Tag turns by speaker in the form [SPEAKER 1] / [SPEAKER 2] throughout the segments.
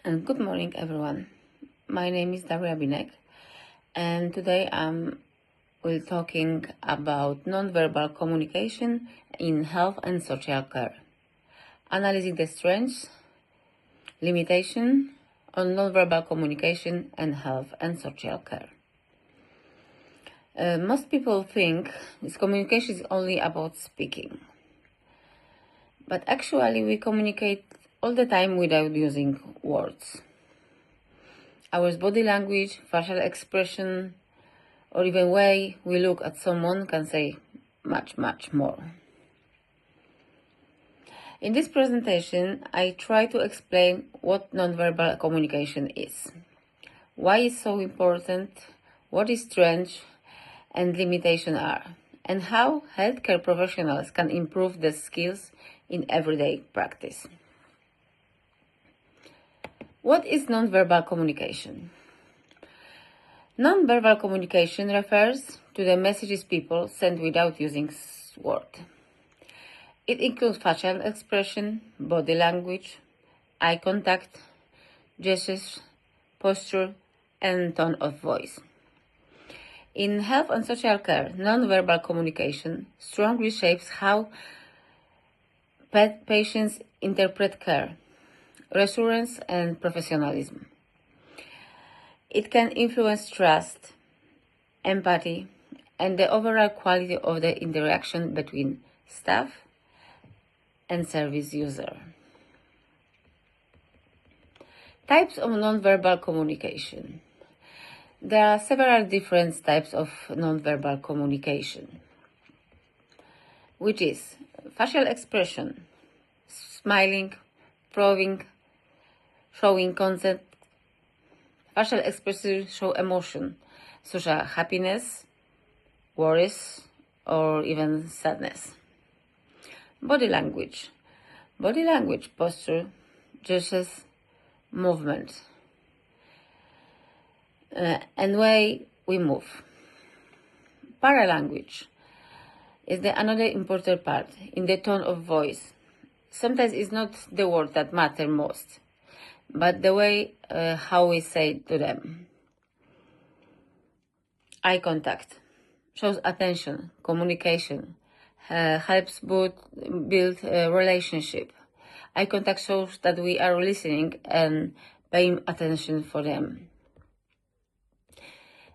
[SPEAKER 1] And good morning, everyone. My name is WA00031, and today we're talking about nonverbal communication in health and social care, analyzing the strengths, limitation on nonverbal communication in health and social care. Most people think this communication is only about speaking, but actually we communicate all the time without using words. Our body language, facial expression, or even way we look at someone can say much more. In this presentation, I try to explain what nonverbal communication is, why it's so important, what its strengths and limitations are, and how healthcare professionals can improve the skills in everyday practice. What is nonverbal communication? Nonverbal communication refers to the messages people send without using words. It includes facial expression, body language, eye contact, gestures, posture, and tone of voice. In health and social care, nonverbal communication strongly shapes how patients interpret care, reassurance, and professionalism. It can influence trust, empathy, and the overall quality of the interaction between staff and service user. Types of nonverbal communication. There are several different types of nonverbal communication, which is facial expression, smiling, probing, showing consent. Facial expressions show emotion, such as happiness, worries, or even sadness. Body language. Body language, posture, gestures, movement, and way we move. Paralanguage is another important part in the tone of voice. Sometimes it's not the words that matter most, but the way how we say to them. Eye contact shows attention, communication, helps build a relationship. Eye contact shows that we are listening and paying attention for them.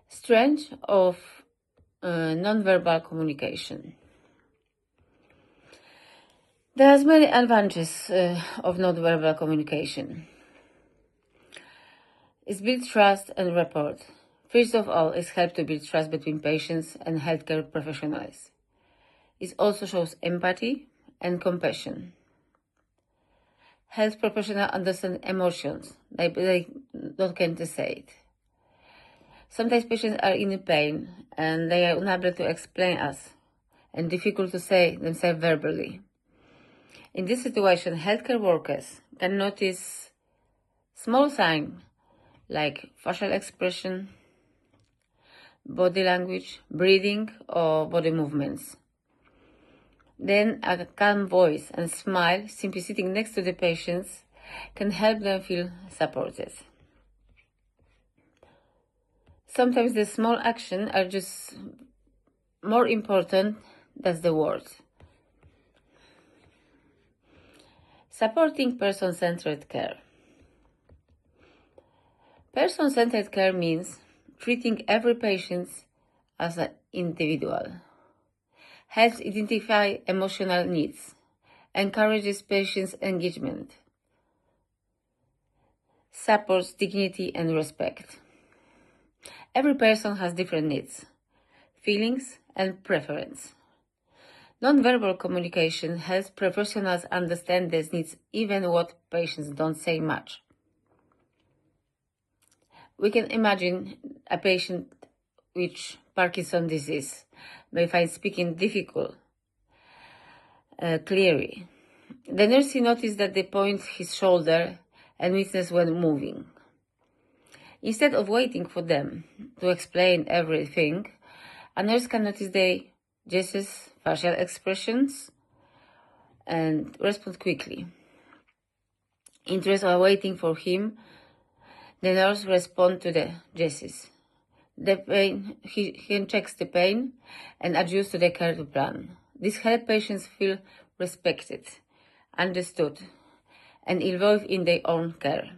[SPEAKER 1] Strength of nonverbal communication. There are many advantages of nonverbal communication. It's build trust and rapport. First of all, it helps to build trust between patients and healthcare professionals. It also shows empathy and compassion. Health professionals understand emotions. They don't can to say it. Sometimes patients are in pain and they are unable to explain us and difficult to say themselves verbally. In this situation, healthcare workers can notice small signs like facial expression, body language, breathing, or body movements. Then a calm voice and smile, simply sitting next to the patients, can help them feel supported. Sometimes the small actions are just more important than the words. Supporting person-centered care. Person-centered care means treating every patient as an individual, helps identify emotional needs, encourages patient engagement, supports dignity and respect. Every person has different needs, feelings, and preferences. Nonverbal communication helps professionals understand these needs even what patients don't say much. We can imagine a patient with Parkinson's disease may find speaking difficult clearly. The nurse noticed that they point his shoulder and witness when moving. Instead of waiting for them to explain everything, a nurse can notice the gestures, facial expressions, and respond quickly. Interest are waiting for him The nurse responds to the gestures. The pain, he checks the pain and adjusts to the care plan. This helps patients feel respected, understood, and involved in their own care.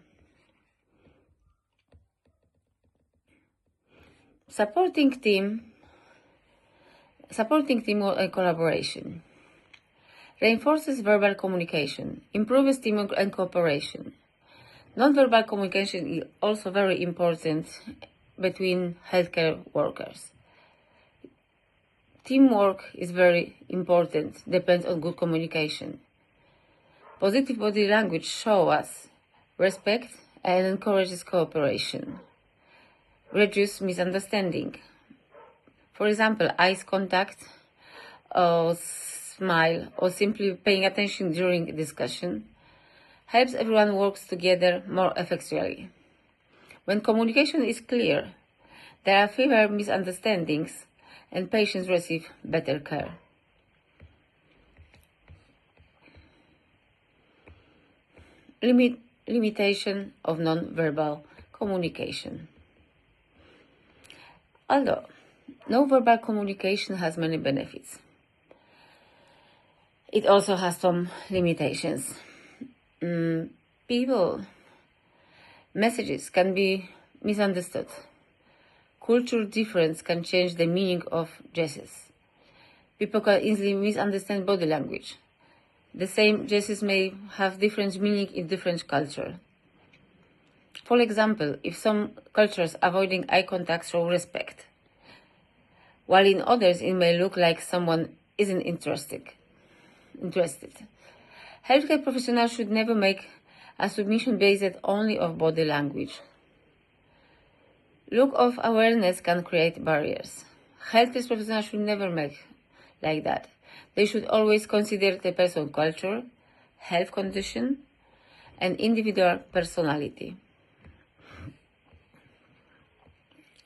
[SPEAKER 1] Supporting teamwork and collaboration. Reinforces verbal communication, improves teamwork and cooperation. Non-verbal communication is also very important between healthcare workers. Teamwork is very important, depends on good communication. Positive body language shows us respect and encourages cooperation. Reduce misunderstanding. For example, eye contact, or smile, or simply paying attention during a discussion helps everyone work together more effectively. When communication is clear, there are fewer misunderstandings and patients receive better care. Limitation of non-verbal communication. Although non-verbal communication has many benefits, it also has some limitations. Messages can be misunderstood. Cultural difference can change the meaning of gestures. People can easily misunderstand body language. The same gestures may have different meaning in different cultures. For example, if some cultures avoiding eye contact show respect, while in others it may look like someone isn't interested. Healthcare professionals should never make a submission based only on body language. Lack of awareness can create barriers. Healthcare professionals should never make like that. They should always consider the person's culture, health condition, and individual personality.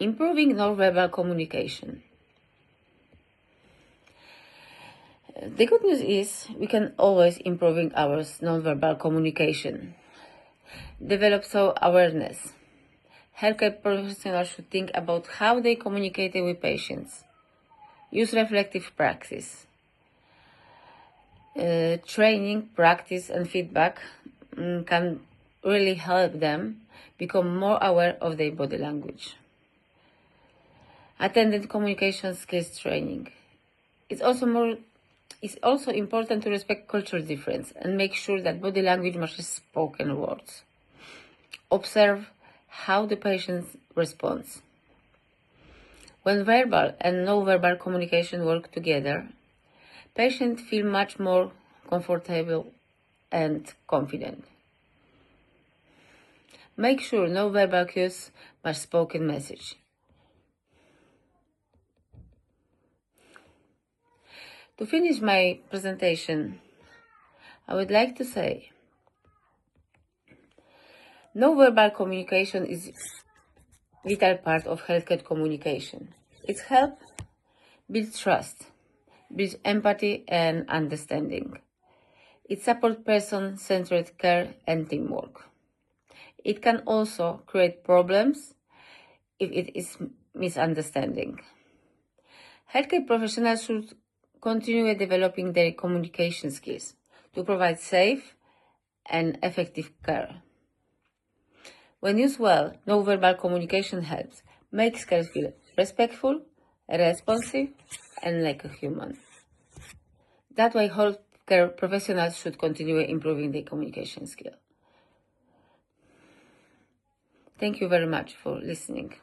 [SPEAKER 1] Improving non-verbal communication. The good news is we can always improving our non-verbal communication. Develop awareness. Healthcare professionals should think about how they communicate with patients. Use reflective practice. Training, practice, and feedback can really help them become more aware of their body language. Attended communication skills training. It's also important to respect cultural difference and make sure that body language matches spoken words. Observe how the patient responds. When verbal and non-verbal communication work together, patients feel much more comfortable and confident. Make sure no verbal cues match spoken message. To finish my presentation, I would like to say non-verbal communication is a vital part of healthcare communication. It helps build trust, build empathy and understanding. It supports person-centered care and teamwork. It can also create problems if it is misunderstanding. Healthcare professionals should continue developing their communication skills to provide safe and effective care. When used well, non-verbal communication helps make care feel respectful, responsive, and like a human. That's why healthcare professionals should continue improving their communication skill. Thank you very much for listening.